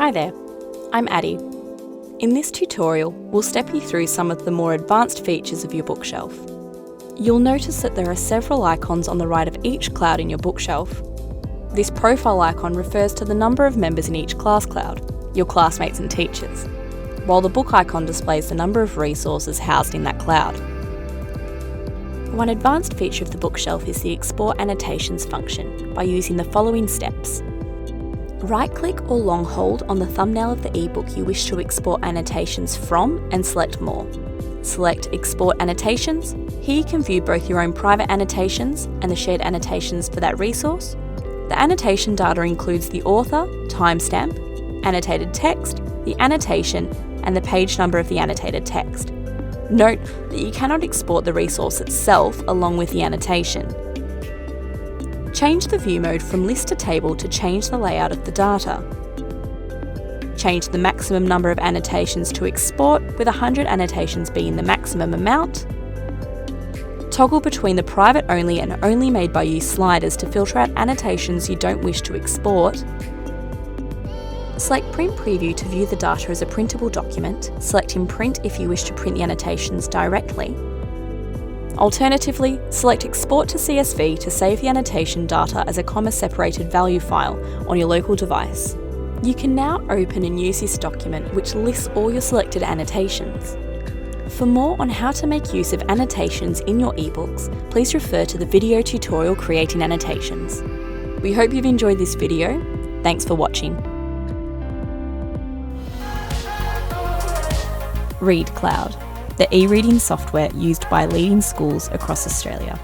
Hi there, I'm Addie. In this tutorial, we'll step you through some of the more advanced features of your bookshelf. You'll notice that there are several icons on the right of each cloud in your bookshelf. This profile icon refers to the number of members in each class cloud, your classmates and teachers, while the book icon displays the number of resources housed in that cloud. One advanced feature of the bookshelf is the Export Annotations function by using the following steps. Right-click or long hold on the thumbnail of the ebook you wish to export annotations from and select More. Select Export Annotations. Here you can view both your own private annotations and the shared annotations for that resource. The annotation data includes the author, timestamp, annotated text, the annotation, and the page number of the annotated text. Note that you cannot export the resource itself along with the annotation. Change the view mode from list to table to change the layout of the data. Change the maximum number of annotations to export, with 100 annotations being the maximum amount. Toggle between the private only and only made by you sliders to filter out annotations you don't wish to export. Select Print Preview to view the data as a printable document, selecting Print if you wish to print the annotations directly. Alternatively, select Export to CSV to save the annotation data as a comma-separated value file on your local device. You can now open and use this document, which lists all your selected annotations. For more on how to make use of annotations in your ebooks, please refer to the video tutorial Creating Annotations. We hope you've enjoyed this video. Thanks for watching. ReadCloud, the e-reading software used by leading schools across Australia.